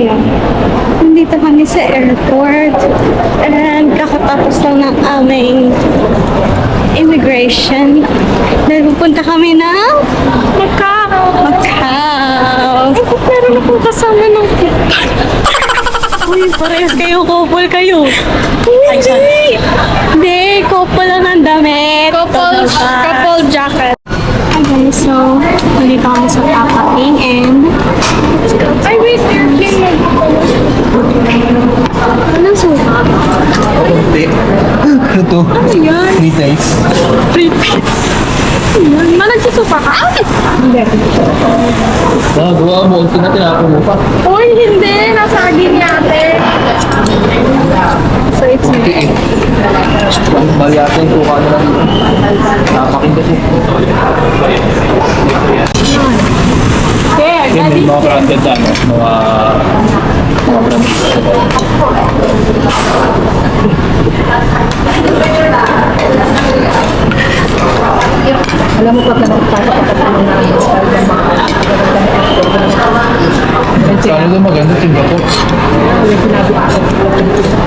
ngayon. Nandito kami sa airport. And kakatapos lang ng aming immigration. Dahil pupunta kami ng Macau. Meron akong kasama ng Uy, parehas kayo, couple kayo. Hindi! Hindi, couple lang ng damit. Couple jacket. Hi guys, so, nandito kami sa packing and ay, wait, airplane anong suka? Kunti. Ito. Ano yan? 3 times. 3 piece. Yan, nagsusuka ka? Hindi. Gawa mo. Ito na tinapon mo pa. Uy, hindi. Nasa agin yate. So, it's Kunti eh. Bali yata yung suka na lang dito. Napakin kasi. there. Yan yung mga branded ano. Mga branded. Alam mo pag nagpapasok ka pa ng mga style ng mga Sana doon maganda Singapore.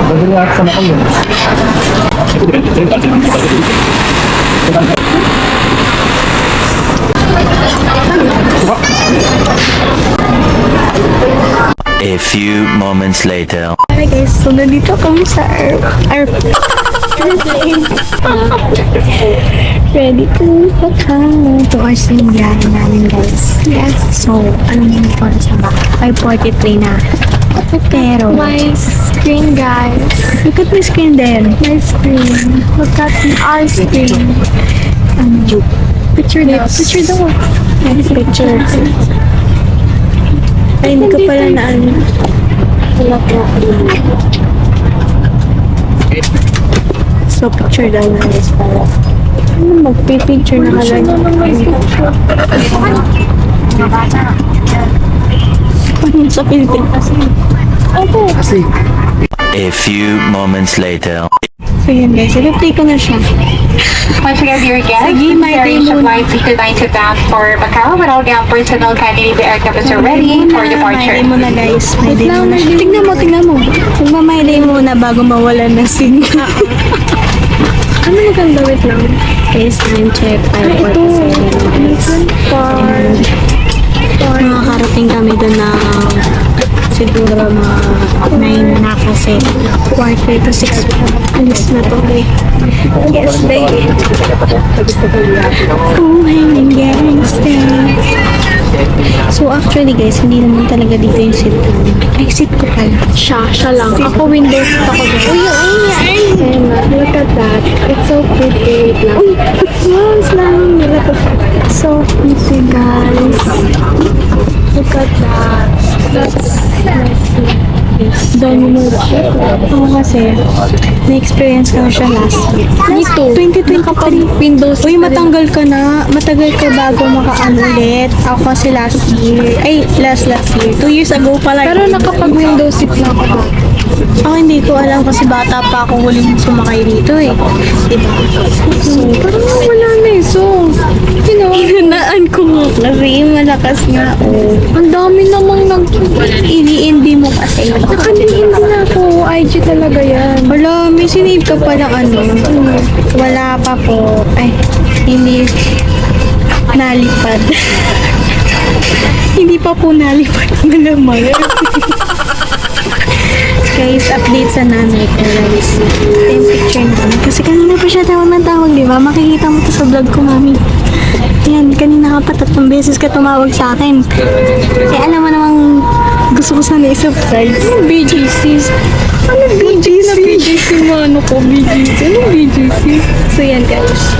Bagay lahat sa Macau yun. A few moments later. Hi guys, so nandito kami sa airplane. Ready to Macau. 2 hours yung biyahe namin guys. Yes. So, anong oras na ba? 5:43 na. Pero, My screen, guys. look at my screen then. My screen. Look at our screen. Picture daw. Picture daw. Yes, picture. Ay, hindi ko pala na ano. So, picture daw na guys para. Ano, magpipicture na ka lang. Ano sa Pilipinas? Opo. A few moments later. So, yun guys. I-replay ko na siya. Once again, dear guests, Sige, may there is day a muna. flight to bound for Macau, but all ground personnel kindly the aircraft are ready for May departure. day muna guys. May day muna. Tingnan mo. Magmamay day muna bago mawalan na signal. Ano maganda? Wait lang. Guys, time check. 5:47. Makakarating kami doon na siguro mga 9 na kasi 5:46 alis na to eh. Yes, baby. Buhay ng gangster. So actually guys, hindi naman talaga dito yung seat ko. Ay, seat ko pala. Siya lang. Ako windows ako dito. Ayun na. Look at that. It's so pretty. Wait lang. Uy! Yes lang. So pretty, guys. Look at that. That's messy. Dami mo ba? Oo kasi, na-experience ko na siya last year. Me too. 2023. Windows. Uy, matanggal ka na. Matagal ka bago makaano ulit. Ako kasi last year. Ay, last year. 2 years ago pala. Pero nakapag-window seat na ako. Ako hindi ko alam kasi bata pa ako huling sumakay dito eh. Diba? So, Parang wala na eh. So, you know, inanaan ko nga kasi malakas nga. Oh. ang dami namang Ini-indie mo kasi. nakaliin na ako. IG talaga yan. Wala, may sinave ka pa ng ano. Wala pa po. Ay, hindi nalipad. Hindi pa po nalipad na naman. Guys, update sa nanay ko guys. Yung picture namin. Kasi kanina pa siya tawag ng tawag, di ba? Makikita mo to sa vlog ko, mami. Yan, kanina ka pa 3 beses ka tumawag sa akin. Eh, alam mo namang gusto ko sana i-surprise. BGC. Ano BGC? Na BGC mo. Ano ko? BGC. Ano BGC? So yan guys.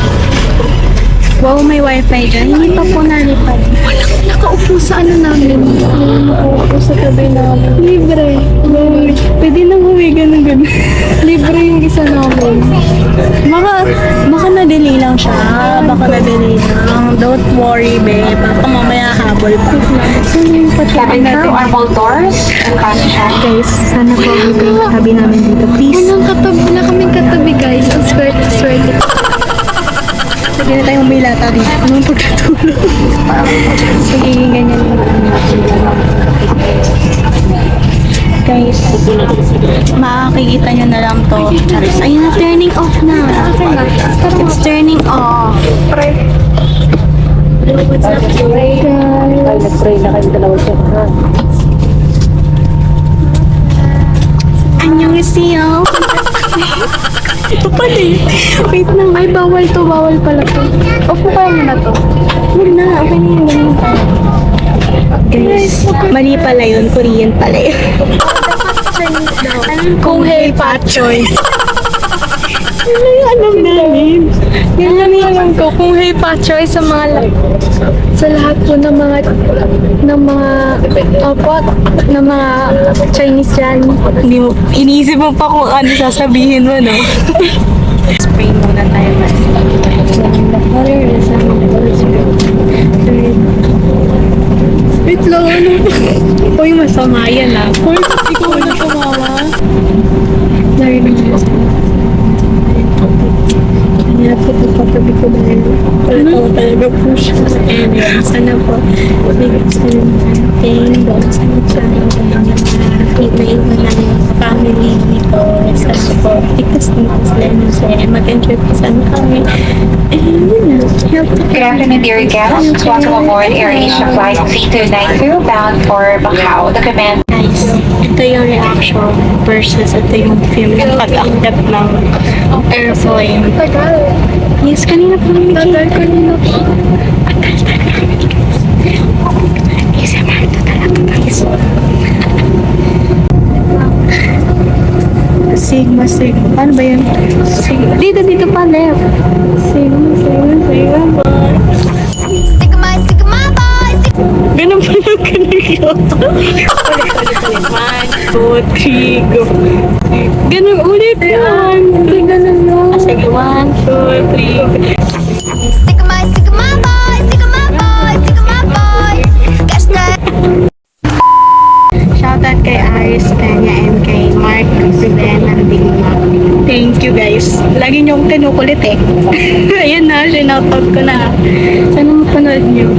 Wow, may wifi dyan. Hindi pa po nalipad. Nakaupo sa ano namin. Nakaupo sa tabi namin. Libre. Pwede nang huwiga ng gabi. Libre yung isa namin. Baka na-delay lang siya. Baka na-delay lang. Don't worry, babe. Baka mamaya habol pa. Sino yung patabi Cabin natin? crew are both doors and fast check. Guys, sana po yung tabi namin dito. Please. Walang katabi. Wala kaming katabi, guys. Ang swerte. Sige na tayong may lata dito. Anong pagkatulog? Magiging ganyan lang. Guys, makikita nyo na lang to. Charis, ayun na, turning off na. It's turning off. What's up, guys? Ay, nag-pray na kayo dalawa siya. Annyeonghaseyo. Ito pala eh. Wait lang. Ay, bawal to. Bawal pala to. Off mo kaya muna to. Huwag na. Okay na yun. Ganun tayo. Guys, mali pala yun. Korean pala yun. Kung hey pachoy. Yun lang yung alam namin. Yun lang yung alam ko. Kung hey pachoy sa mga sa lahat po ng mga Chinese dyan. Hindi mo, iniisip mo pa kung ano sasabihin mo, no? Spray muna tayo guys. Wait lang, ano? Uy, masama yan ah. Uy, ikaw na tumawa. Narinig mo. Kaya po pagpapagabi ko dahil wala ko talaga push ko sa area. Sana po, may gusto rin natin doon sa channel na iba-iba na yung family nito. Sana po, ikas sila kasi mag-enjoy po sana kami. And yun na, help to Good afternoon, dear guests. Welcome aboard AirAsia Flight C292 bound for Macau. The command guys, ito yung reaction versus ito yung film ng pag-akyat ng airplane. Yes, kanina pa namin kanina pa. ASMR ito talaga guys. Sigma. Ano ba yun? Sigma. Dito pa left. Sigma. Ganun pa lang kanina. Ulit. 1, 2, 3, go. Ganun ulit yan. Ganun no. Sige, 1, 2, 3. Shoutout kay Aris Peña and kay Mark Rivena Dilma. Thank you guys. Lagi niyo akong kinukulit eh. Ayun na, sinoutout ko na. Sana mapanood niyo.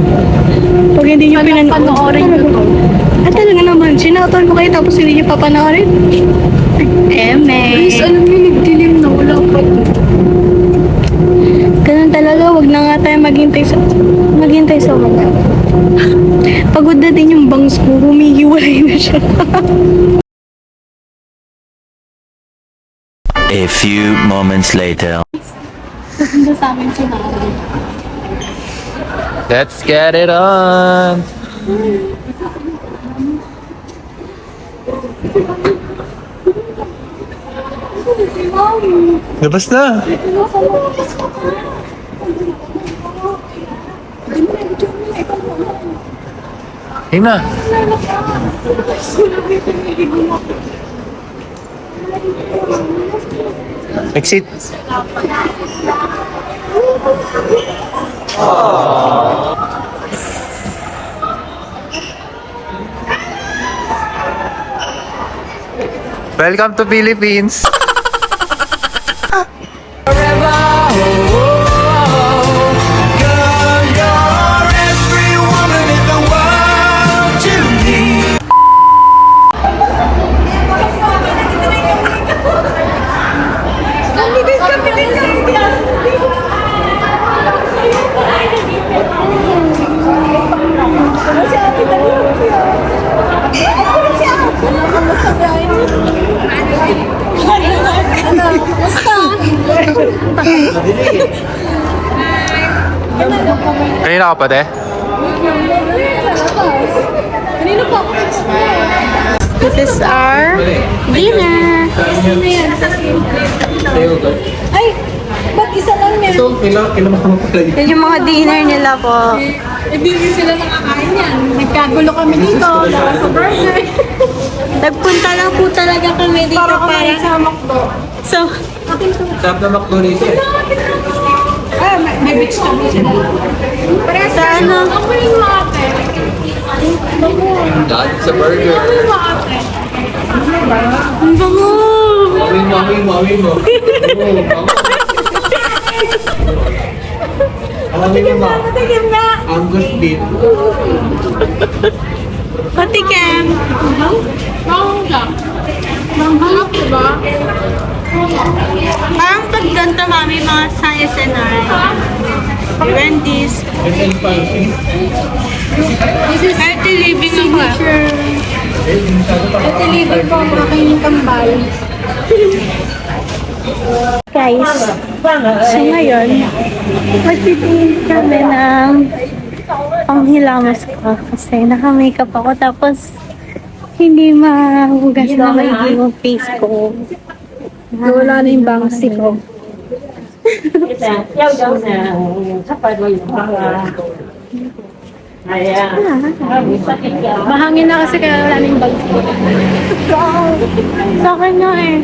Pag hindi niyo panoorin niyo to. Talaga naman, sinoutout ko kayo tapos hindi niyo papanoorin. Guys, alam niyo, nagdilim na wala pa. Ganun talaga, wag na nga tayo maghintay sa wala. Pagod na din yung bangs ko, humihiwalay na siya. A few moments later. Sa amin si Nari. Let's get it on! Labas na! Hey na! Exit! Welcome to Philippines! Kanina ka pa, te? This is our dinner. Ay, ba't isa lang yan? Ito, kailangan mapapalay. Yan yung mga dinner nila po. Hindi sila nakakain yan. Nagkagulo kami dito. Dahil sa burger. Nagpunta lang po talaga kami dito Para kumain sa McDo. So, Sarap na McDonald's eh. Ah, may beach kami sila. sa ano? Ako yung mate. Dahil sa burger. Ako yung mate. Ang bango! Mami mo. Alam mo ma, Patigim na. Angus beef. Patikim. Parang pag ganito, mami, mga science and art. Wendy's. This is healthy living signature. Healthy living po ang aking kambal. Guys, so ngayon, magtitingin kami ng panghilamos ko kasi naka-makeup ako tapos hindi mahugas na maigi yung face ko. Wala na yung bangsi ko. Mahangin na kasi kaya wala na yung bangsi ko. Sa akin nga eh.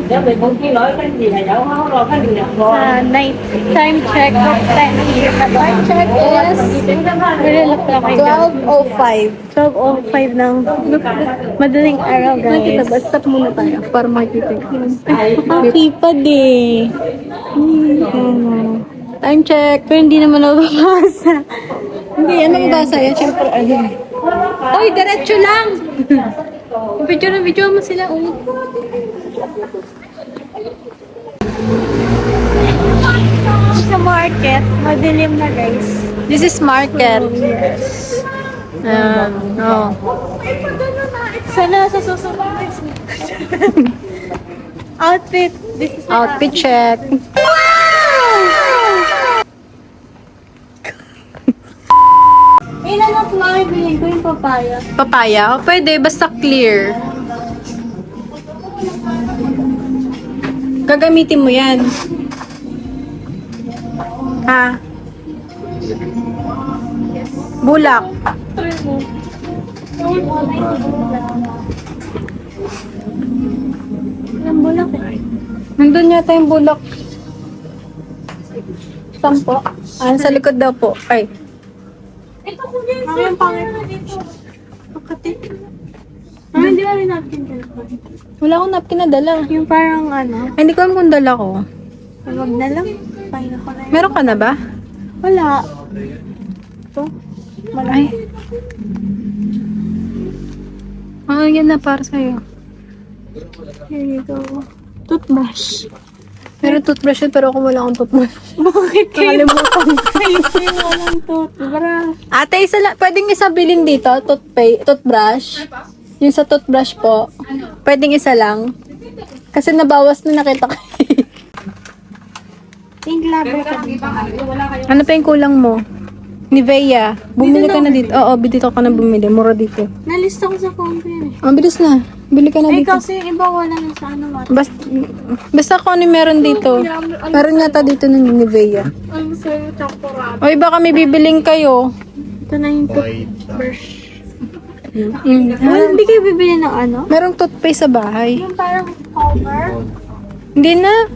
Night time check. Time check is 12:05. 12:05 ng madaling araw, Nakita guys. ba? Stop muna tayo para makita. Ang kipad eh. Time check. Pero hindi naman nababasa. Hindi, anong basa yan? Siyempre, ano. Oy, diretso lang! Video mo sila. Sa market, madilim na, guys. This is market. Yes. Oh. Sana sa susunod. Outfit. This is Outfit check. Ilan ang makibili ko yung papaya? Papaya? O, pwede, basta clear. Gagamitin mo yan. Ha? Bulak. Ilang bulak eh. Nandun yata yung bulak. Sampo. Ah, sa likod daw po. Ay. Ito ko din. Ako yung pangit na dito. Makati. Hindi na rin napkin ka. Wala akong napkin na dala. Yung parang ano, Ay, hindi ko alam kung dala ko. wag na lang. Pahinga ko na yun. Meron ka na ba? Wala. Ito. Ay. Ah, yan na para sa'yo. Here you go. Toothbrush. Pero toothbrush yun, pero ako wala akong toothbrush. Bakit kayo? Nakalimutan ko. Kayo yung walang toothbrush. Ate, pwedeng isabilin dito, toothbrush. Yung sa toothbrush po. Pwedeng isa lang. Kasi nabawas na nakita ko. Pink lover ka dito. Ano pa yung kulang mo? Nivea. Bumili ka na dito. Oo, dito ka na bumili. Mura dito. Nalista ko sa phone ko yun eh. Ang bilis na. Bili ka na Eh dito. kasi yung iba wala na sa ano mati. Basta kung ano yung meron dito. Meron yata dito ng Nivea. Ang sa'yo, chocolate. O baka may bibiling kayo. Ito na yung toothbrush. Hindi kayo bibili ng ano? Merong toothpaste sa bahay. Yung parang cover. Hindi na.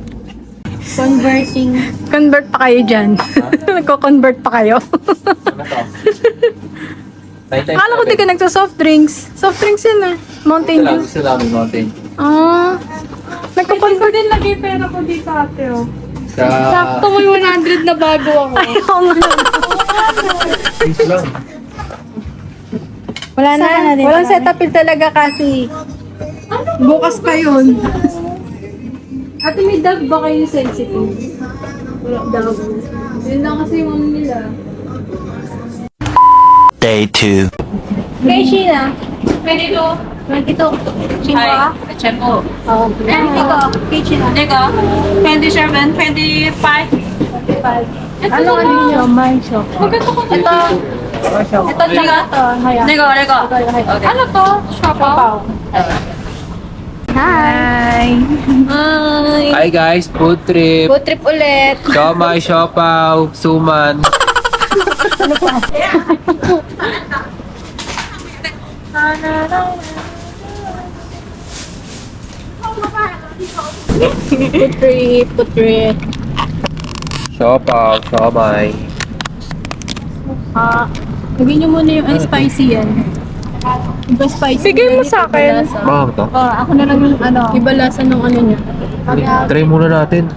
Conversing. Convert pa kayo dyan. Nagko-convert pa kayo. Akala ko di ka nagsa-soft drinks. Soft drinks yun ah. Mountain Dew. Gusto namin mountain. Ah. Nagko-convert din. Lagi pera ko dito ate oh. Sa... Sakto may 100 na bago ako. Ayaw nga. Please lang. Wala na. Saka na din Walang pala. setupin talaga kasi. Bukas pa yun. Ate may dog ba kayo sensitive? Dog. Yun lang kasi yung ano nila. Day 2. Kay Sheena. 22. 22. Sheena ka? 全部。 Oo. Ikaw. Kay Sheena. 那个27, 25. Ano nyo? My shop. Maganda ko Ito. Ito tsaka ito. Haya. 那个。 Ano to? Siopaw? Hi. Hi. Hi guys, food trip. Food trip ulit. Siomay, siopaw, suman. Food trip. Food trip. Siopaw, siomay. Lagyan nyo muna yung spicy yan. Iba spicy. Bigay mo sa akin. Mahal to. Ako na lang yung ano. Iba lasa ng ano niya. Try muna natin.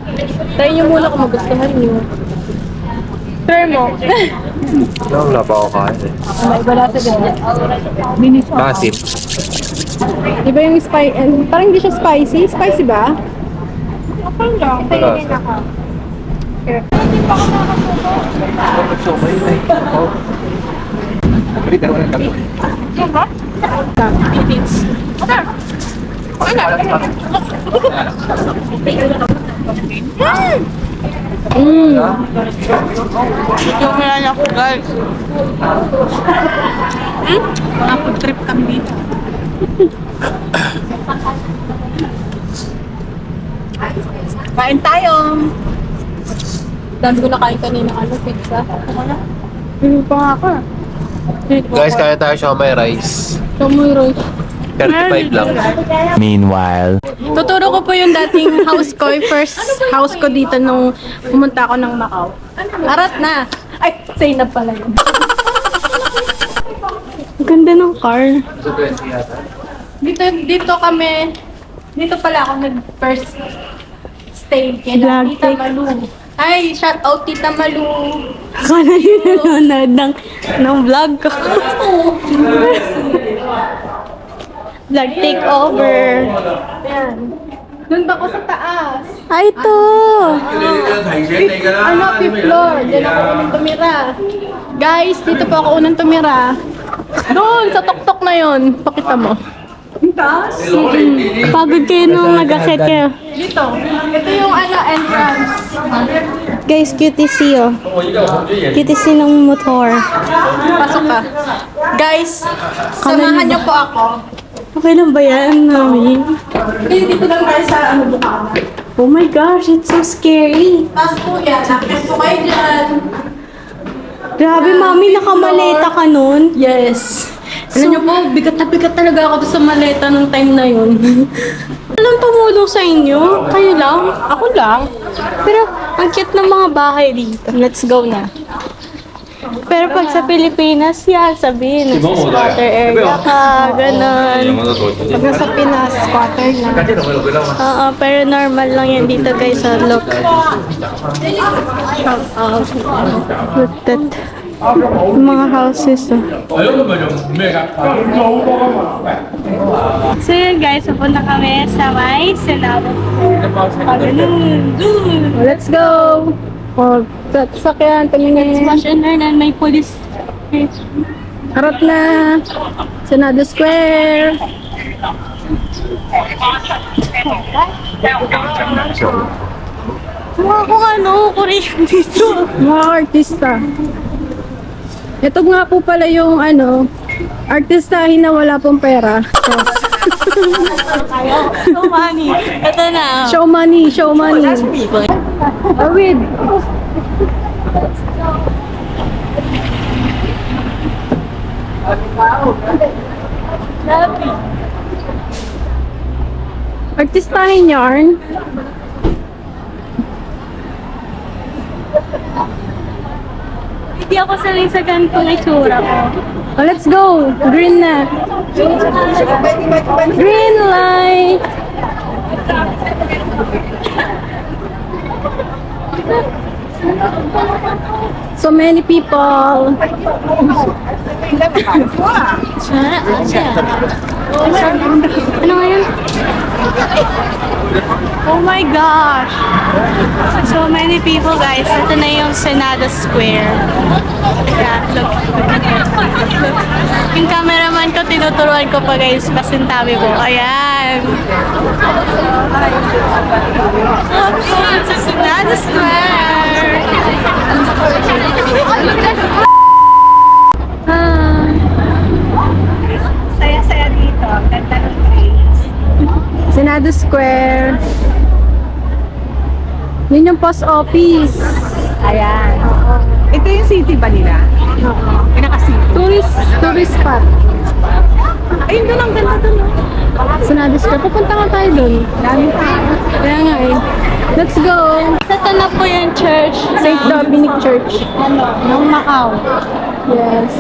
Try nyo muna kung magustuhan nyo. Try mo. Wala pa ako kain eh. Iba lasa din. Masim. Iba yung parang hindi siya spicy. Spicy ba? Wala. Yung meron ako, guys. Nakapag-trip kami dito. Kain tayo! Dami ko na kain kanina, pizza. Hindi pa nga ako. Guys, kaya tayo siya may rice. Kamoy rice. 35 lang. Meanwhile, Tuturo ko po yung dating house ko, yung first house ko dito nung pumunta ako ng Macau. Arat na! Ay, say na pala yun. Ang ganda ng car. Dito kami, dito pala ako nag-first stay kila Vlog Tita take. Malu. Ay, shout out Tita Malu. Akala niyo nanonood ng vlog ko. Vlog takeover. Ayan. Doon ba ako sa taas? Ay, ito. Ano, fifth floor. Diyan ako unang tumira. Guys, dito po ako unang tumira. Doon, sa tuktok na yon. Pakita mo. Pagod kayo nung nag-akit kayo. Dito. Ito yung entrance. Guys, QTC oh. QTC ng motor. Pasok ka. Guys, samahan niyo po ako. Okay lang ba yan, mami? Dito lang tayo sa Bukana. Oh my gosh, it's so scary. Tapos po yan, nakit po kayo dyan. Grabe, mami, nakamaleta ka nun. Yes. Alam niyo po, bigat na bigat talaga ako doon sa maleta nung time na yun. Walang tumulong sa inyo? Kayo lang? Ako lang? Pero, ang cute ng mga bahay dito. Let's go na. Pero pag sa Pilipinas, yan, sabihin, nasa squatter area ka, ganun. Pag nasa Pinas, squatter na. Oo, pero normal lang yan dito guys, so look. Look that. Yung mga houses, oh. So yun guys, pupunta kami sa may Senado. Ganun. Let's go! Oh, sakyan, tumingin. Smash and learn and may police. Harap na! Senado Square! Mga kung ano, Korean dito. Mga artista. Ito nga po pala yung artistahin na wala pong pera. So money. Ito na. Show money, show money. Awid. Artistahin yarn. Hindi ako sanay sa ganitong itsura ko. Oh, let's go. Green na. Green light. So many people. Ano nga yun? Oh my gosh! So many people guys. Ito na yung Senado Square. Yeah, look. Look. Yung cameraman ko, tinuturuan ko pa guys. Pasintabi ko. Ayan. Look, sa Senado Square. Saya-saya dito. Ganda ng trees. Senado Square. Yun yung post office. Ayan. Ito yung city ba nila? Pinaka-city. Tourist spot. Ayun doon, ang ganda doon. Senado Square. Pupunta nga tayo dun. Dami pa. Kaya nga eh. Let's go. Ito na po yung church. St. Dominic Church. Ng Macau. Yes.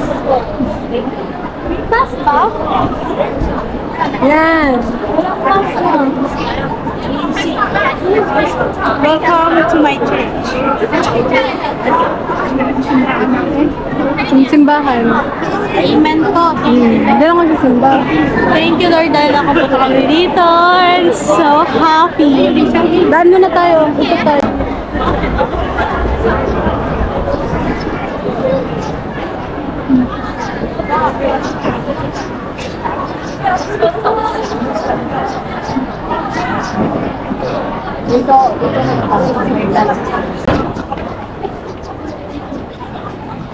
Pass ba? Yan. Welcome to my church. Yung simbahan. Amen po. Diyan ako sa simba. Thank you, Lord, dahil nakapunta kami dito. I'm so happy. Daan muna tayo. Ito tayo.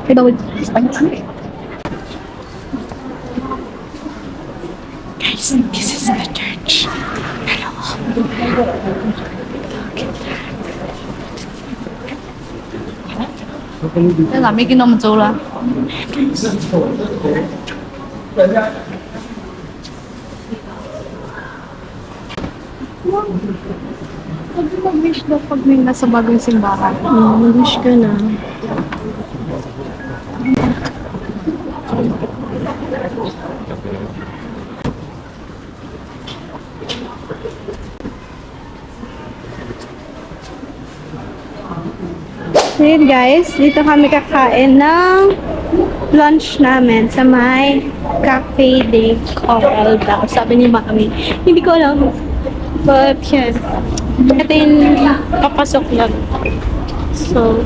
Ito, Spanish. Guys, this is the church. Pwede mag-wish daw pag may nasa bagong simbahan. Mag-wish ka na. Ayan guys, dito kami kakain ng lunch namin sa may Cafe de Coral daw. Sabi ni Mami. Hindi ko alam. But yan. Ito yung papasok lang. So,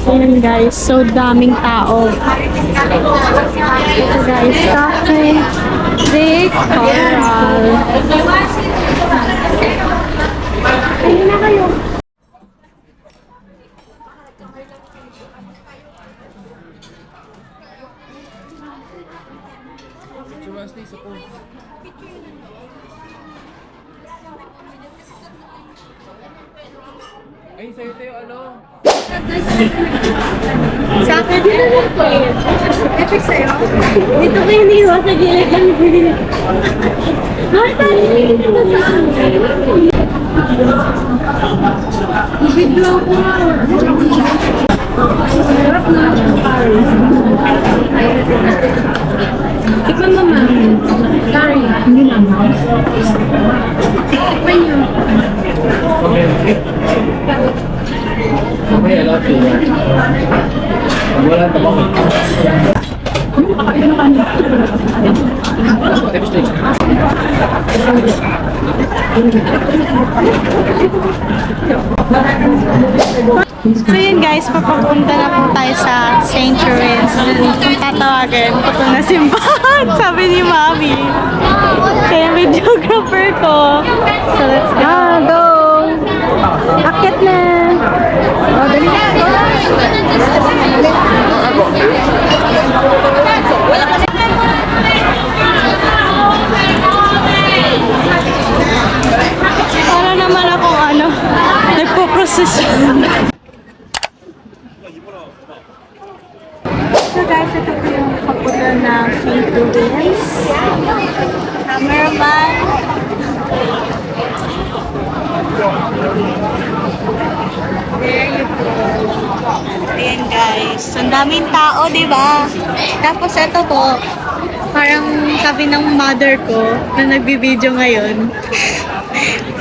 ayan guys, so daming tao. Ito guys, Cafe de Coral. Ayun na kayo. Ay, sa'yo tayo, ano? Sa akin din naman po eh. Epic sa'yo. Dito ko iniwan sa gilid ng gilid. Marta, hindi na sa akin. Ibiglo ko nga. Sarap na. Tikman mo ma. Sorry. Hindi naman. Tikman nyo. May alam ko. Wala na ba? So yun guys, papapunta na po tayo sa St. Therese. Tatawagan ko to na simbahan, sabi ni Mami. Kaya videographer ko. So let's go. Go! Akit na! Oh, dali na! Para naman akong ano, nagpo-procession. So guys, ito po yung kapunta ng St. Therese. Cameraman. There you go. Ayan guys. Ang daming tao, di ba? Tapos ito po, parang sabi ng mother ko na nagbibideo ngayon,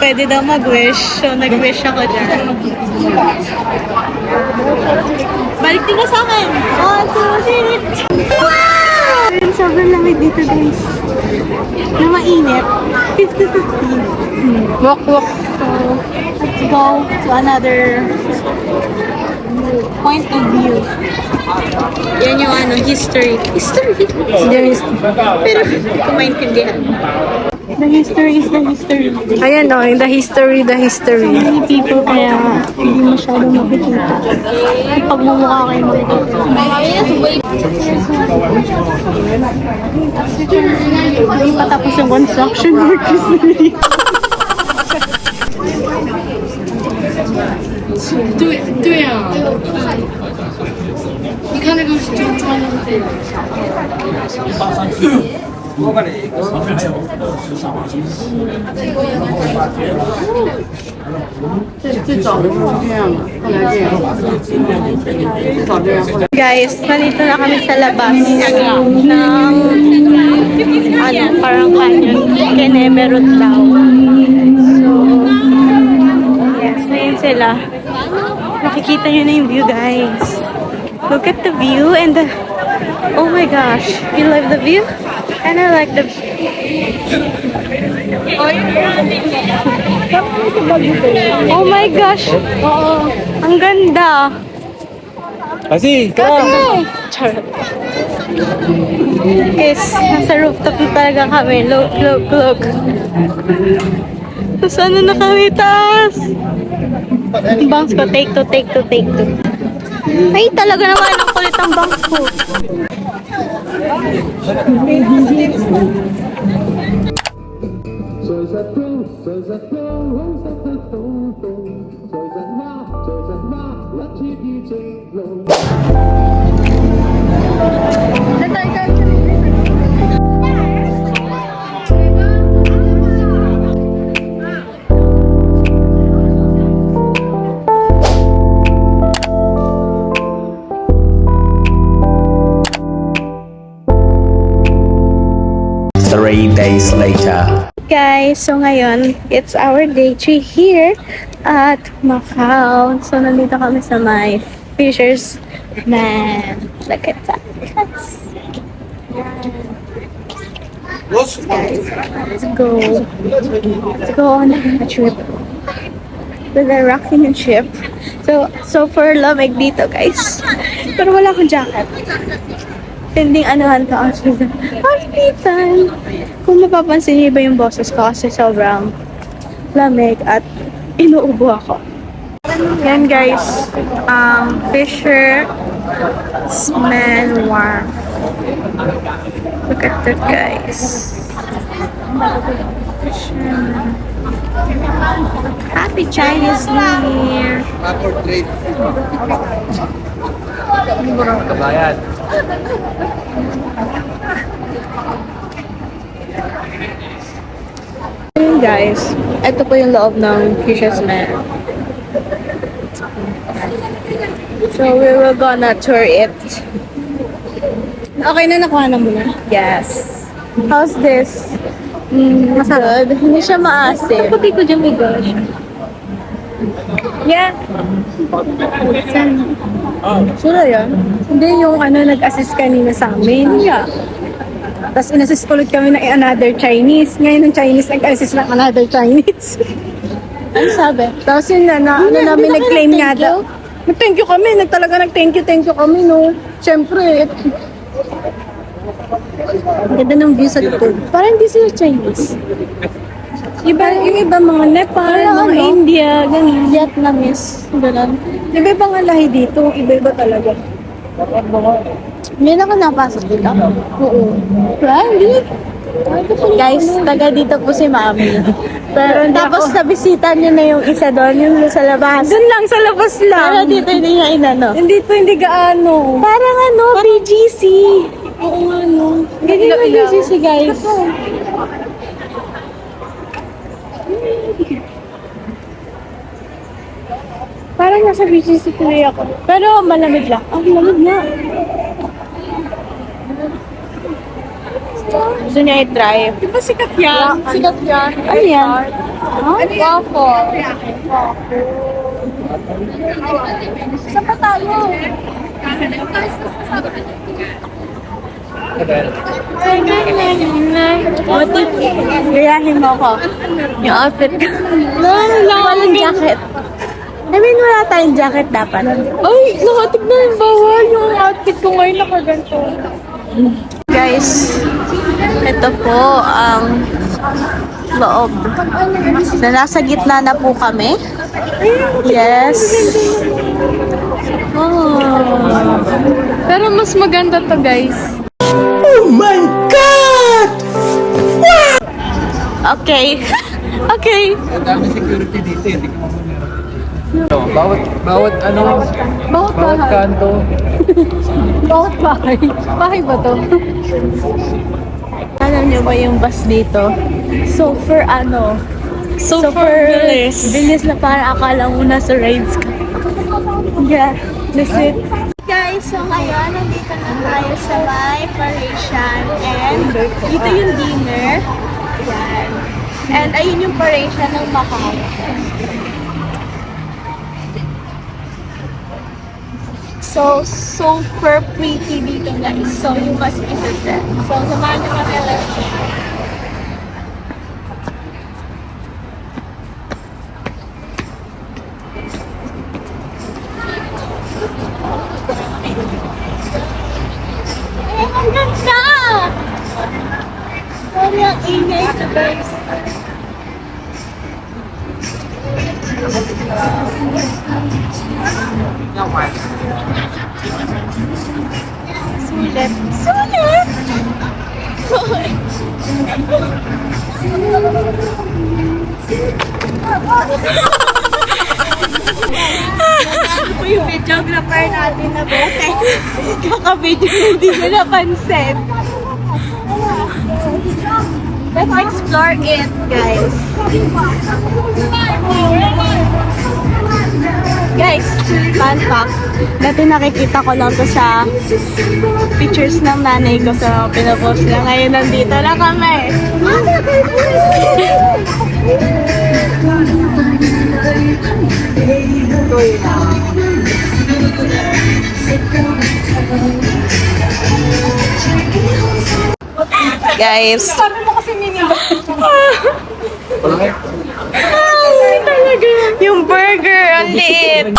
pwede daw mag-wish. So, nag-wish ako dyan. Balik din ka sa akin. 1, 2, 3. Wow! Ayun, sobrang lamig dito guys. Na mainit. 50-50. Walk, walk. So, let's go to another point of view. Yan yung ano, history. History? Pero, kung maintindihan. The history is the history. Ayan o, the history. Many people kaya hindi masyado makikita. Pag mumukha kayo makikita. Hindi pa tapos yung construction workers na dito. Guys, nandito na kami sa labas ng parang canyon. Kenemerut daw. So, yes, ayun sila. Makikita nyo na yung view, guys. Look at the view and the... Oh my gosh. You love the view? And I like the... Oh my gosh. Ang ganda. Kasi! Charot. Guys, nasa rooftop na talaga kami. Look, look, look. So, sana na kami taas? Ang bangs ko, take two, take two, take two. Ay, talaga naman ang kulit ang bangs ko. Three days later. Guys, so ngayon, it's our day 3 here at Macau. So, nandito kami sa my Fisher's Man. Look at that. Guys, let's go. Let's go on a trip. With a rocking ship. So for lamig dito, guys. Pero wala akong jacket. Tending anuhan ka kasi sa hospital. Kung mapapansin niyo ba yung boses ko kasi sobrang lamig at inuubo ako. Yan guys, Fisher Man Wharf. Look at that guys. Happy Chinese New Year. Kabayan. Ayun guys, ito po yung loob ng Fisher's Man. So we will gonna tour it. Okay na, nakuha na muna. Yes. How's this? Masarap. Hindi siya maasim. Puti ko dyan, my gosh. Yeah. Sura yan? Hindi yung nag-assist kanina sa amin. Yeah. Tapos in-assist ulit kami ng another Chinese. Ngayon ng Chinese nag-assist ng another Chinese. Ano sabi? Tapos yun na namin nag-claim nga daw. Nag-thank you kami. Nag-thank you kami, no. Siyempre. Ang ganda ng view sa likod. Parang hindi sila Chinese. Yung iba mga Nepal, mga India, ganun. Vietnamese. Ganun. Iba-iba nga lahi dito. Iba-iba talaga. Hindi na ako napasok dito. Oo. Hindi. Guys, taga dito po si Mami. Pero tapos nabisita niyo na yung isa doon, yung sa labas. Doon lang, sa labas lang. Pero dito hindi niya inano. Dito hindi gaano. Parang BGC. Oo nga, no. Ganyan yung BGC, guys. Parang nasa BGC tuloy ako. Pero malamig lang. Ang lamig nga. Gusto niya i-drive. Di ba sikat yan? Sikat yan. Ano yan? Waffle. Saan pa tayo? What if gayahin mo ako? Yung outfit ko. Walang jacket. I mean, wala tayong jacket dapat. Ay, nakatig na yung bawal. Yung outfit ko ngayon nakaganto. Guys, ito po ang loob. Na nasa gitna na po kami. Yes. Oh. Pero mas maganda to, guys. Okay. Okay. Ang dami security dito, hindi ko bawat Bawat kanto. Bawat bahay. Bahay ba to? Alam niyo ba yung bus dito? Super bilis na parang akala mo nasa rides ka. Yeah, that's it. Guys, so ngayon, nandito na tayo sa may Parisian and dito yung dinner. Yan. And ayun yung Parisian ng Macau. So, super pretty dito guys. So, you must visit them. So, samahan niyo kami. Let's go. Ay, ang ganda! Sobrang ingay ito guys. Sulit. Sulit! Ako yung videographer natin na bote. Kaka-video hindi nyo napansin. Let's explore it, guys. Guys, fun fact, dati nakikita ko lang to sa pictures ng nanay ko sa pinapost niya. Ngayon nandito na kami. Guys. Sabi mo kasi minivan. Talaga. Yung burger, ang liit.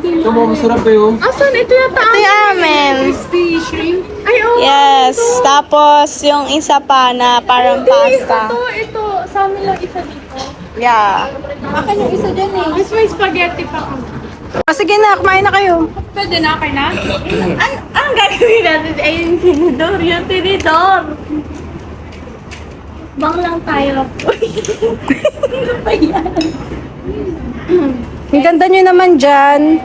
Ito mo, masarap yun. Asan? Ito yata. Ito yung amin. Crispy shrimp. Ay, oh. Yes. Tapos, yung isa pa na parang pasta. Ito. Sa amin lang isa dito. Yeah. Akin yung isa dyan eh. Mas may spaghetti pa kami. Sige na, kumain na kayo. Pwede na, okay na? Ang gagawin natin ay yung tinidor. Yung tinidor. Bang lang tayo. Ano ba yan? Ang ganda nyo naman dyan.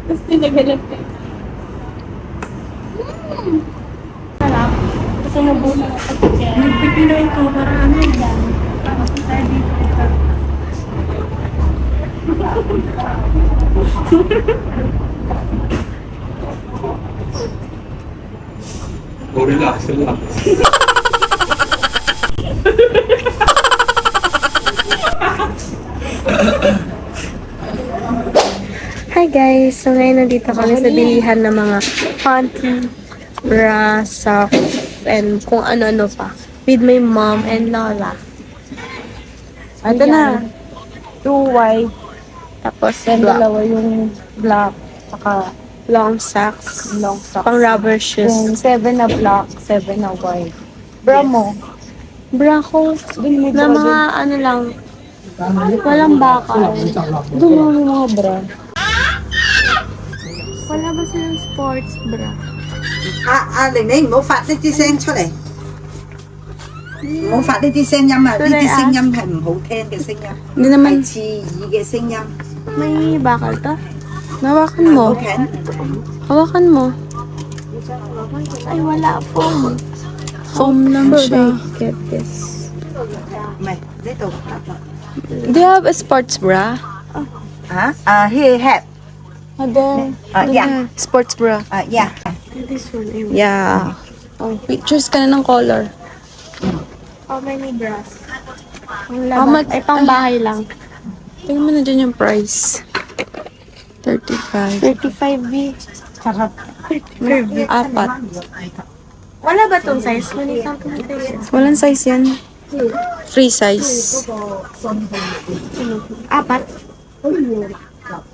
Tapos tinagalat ka. Sarap. Kasi nabuha na sa pagkain. Nagpipinoy ko para ano yan. Tapos tayo dito. Oh, relax, relax. Hi guys! So ngayon nandito kami sa bilihan ng mga panty, bra, socks, and kung ano-ano pa. With my mom and Lola. Ito na. 2 white. Tapos dalawa yung black. Saka long socks. Long socks. Pang rubber shoes. Yung 7 na black, 7 na white. Bra mo. Bra ko. Na mga ano lang. Walang bakal. Doon mo yung mga bra. Wala ba silang sports bra?玲你唔好發呢啲聲出嚟，唔好發呢啲聲音啊！呢啲聲音係唔好聽嘅聲音， Hindi naman. 係刺耳嘅聲音。 May bakal to? Hawakan mo. OK， Hawakan mo. Ay, wala. Foam. Foam lang siya. Get this. 唔係呢度 Do you have a sports bra? 嚇？Here have Ada. yeah Sports bra. yeah This one. Yeah. Oh, pictures ka na ng color. How many bras? How much? Ay, pang bahay lang. Tingnan mo na dyan yung price. 35. 35B. Sarap. 35B. Apat. Wala ba itong size? Mali lang itong size. Walang size yan. Free size. Apat.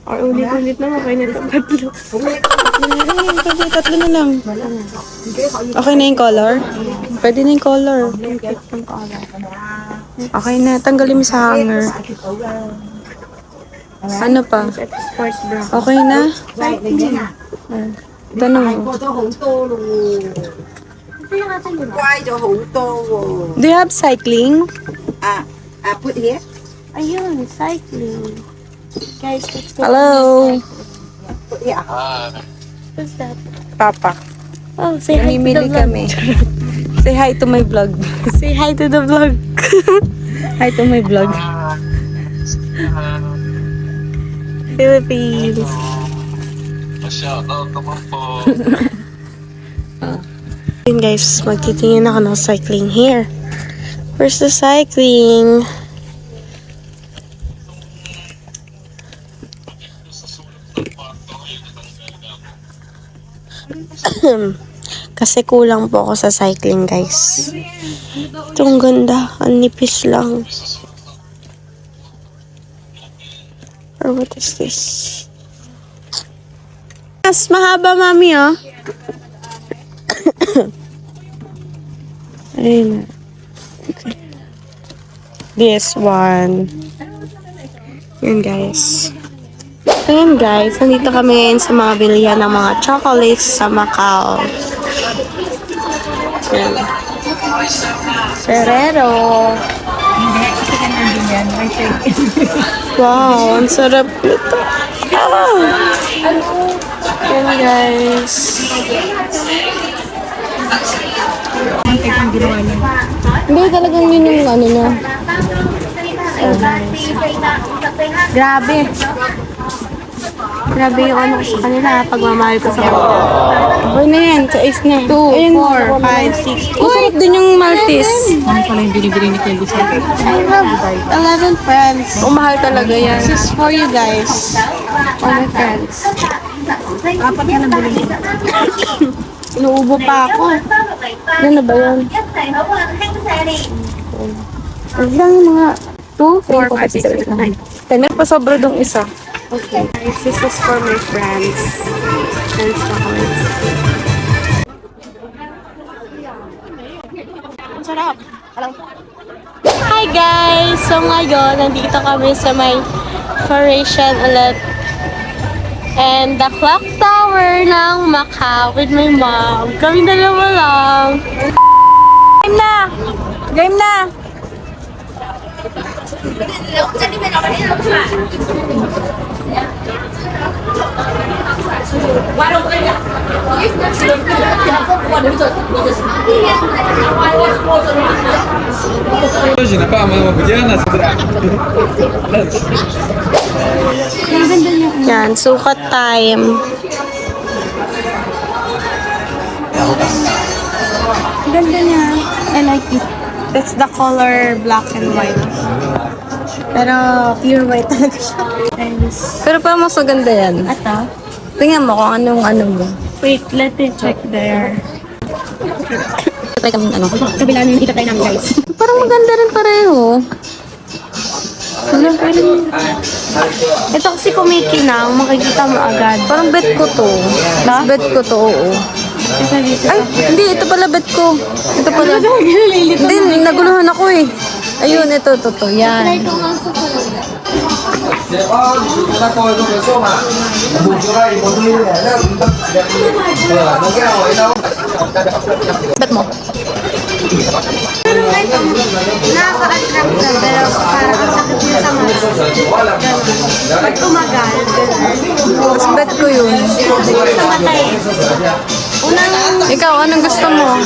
Or ulit-ulit na okay na ito. Tatlo. Tatlo na lang. Okay na yung color? Pwede na yung color. Okay na. Tanggalin mo sa hanger. Ano pa? Okay na? Tanong mo. 過咗好多咯喎，乖咗好多喎。 Do you have cycling? put here。 Ayun, cycling. Guys, let's go. Hello. Who's that? Papa. Oh, say hi to the Namimili vlog. kami. Say hi to my vlog. Say hi to the vlog. Hi to my vlog. Philippines. Yun guys, magtitingin ako ng cycling here. Where's the cycling? Kasi kulang po ako sa cycling guys. Itong ganda, ang nipis lang. Or what is this? Mas mahaba, mami, oh. Ayun. Okay. This one. Yan, guys. So, yan, guys. Nandito kami ngayon sa mga bilihan ng mga chocolates sa Macau. Yan. Ferrero. Wow, ang sarap nito. Ah! Yan, guys. Hindi, talagang yun yung ano na. Grabe. Grabe yung ano ko sa kanila. Pagmamahal ko sa kanila. Okay na yan. Sa ace na. 2, 4, 5, 6. Masarap din yung Maltese. Ano pala yung binibili ni Kelly sa akin? I have 11 friends. Umahal talaga yan. This is for you guys. All my friends. Apat na lang bilhin mo. Inuubo pa ako. Yan na ba yun? Ang lang yung mga 2, 4, 5, 6, 7, 8, 9. Kaya pa sobra dong isa. Okay. This is for my friends. Friends chocolates. Ang sarap. Hello. Hi guys! So ngayon, nandito kami sa may Parisian ulit. And the clock tower ng Macau with my mom. Kami dalawa lang. Game na! Game na! Hoje na pa, mama, Diana, Yan, sukat time. Ganda niya. I like it. That's the color black and white. Pero pure white talaga siya. Pero parang mas maganda yan. Ito? Tingnan mo kung anong ano mo. Wait, let me check there. Try kami ano. Kabila na nakita tayo namin guys. Parang maganda rin pareho. Ito kasi kumikinang, makikita mo agad. Parang bet ko to. Na? Bet ko to, oo. Isa dito. Ay, hindi. Ito pala bet ko. Ito pala. Hindi, naguluhan ako eh. Ayun, ito. Yan. Bet mo. Nakaka-attract na, pero parang ang sakit niya sa mata. Ganun. Pag tumagal, ganun. Mas bet ko yun. Sakit sa mata eh. Ikaw, anong gusto mo?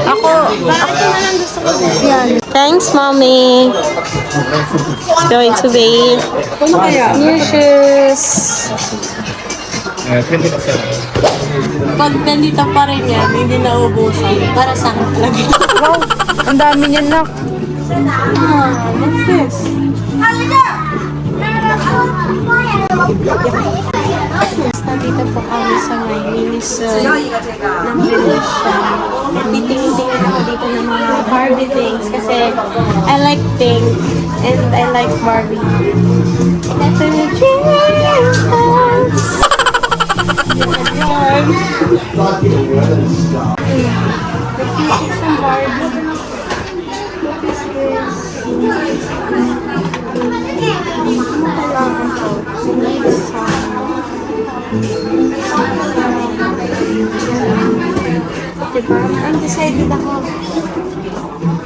Ako. Ito na lang gusto ko. Yan. Thanks, mommy. Going to bed. Ano kaya? New shoes. Pag nandito pa rin yan, hindi naubusan. Para sa akin talaga. Wow, ang dami niyan na. What's this? Nandito po kami sa may Miniso ng Venetia. Titingin-tingin ako dito ng mga Barbie things kasi I like pink and I like Barbie. Definitely. The pieces from Barbie. What is this? Diba? Undecided ako.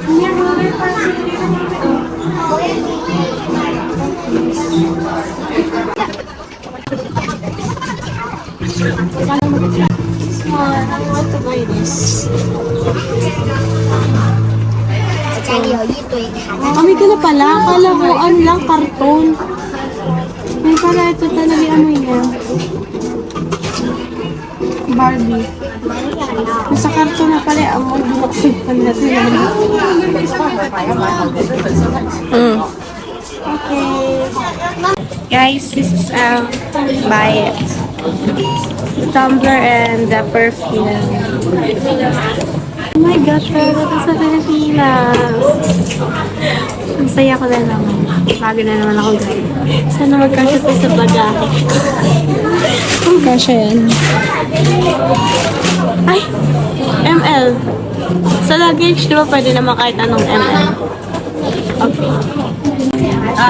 May roller pa. I want to buy this. Kami ka na pala. Akala ko ano lang, karton. May pala ito talaga ano yan. Barbie. Nasa karton na pala. Ang mga binaksid pa natin. Okay. Guys, this is buy it. The tumbler and the perfume. Oh my gosh, pero ito sa Pilipinas. Ang saya ko na naman. Bago na naman ako guys. Sana magkasya pa sa bagahe. Ang kasya yan. Ay! ML. Sa luggage, di ba pwede naman kahit anong ML? Okay.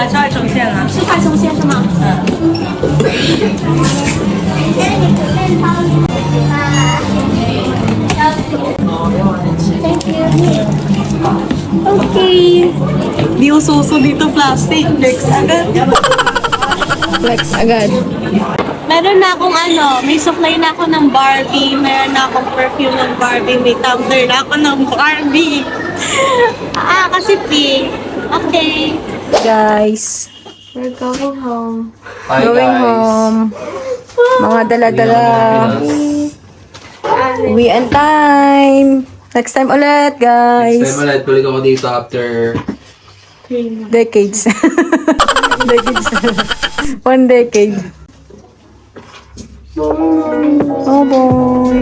菜重现了。是快充线是吗？ Okay. Di ususo dito plastic. Flex agad. Flex agad. Meron na akong may supply na ako ng Barbie, meron na akong perfume ng Barbie, may tumbler na ako ng Barbie. Kasi pink. Okay. Guys, We're going home. Hi going guys. home. Mga dala-dala. Uwi and time. Next time ulit, Next time guys. ulit, balik ako dito after Decades. Decades. 1 decade. Oh boy.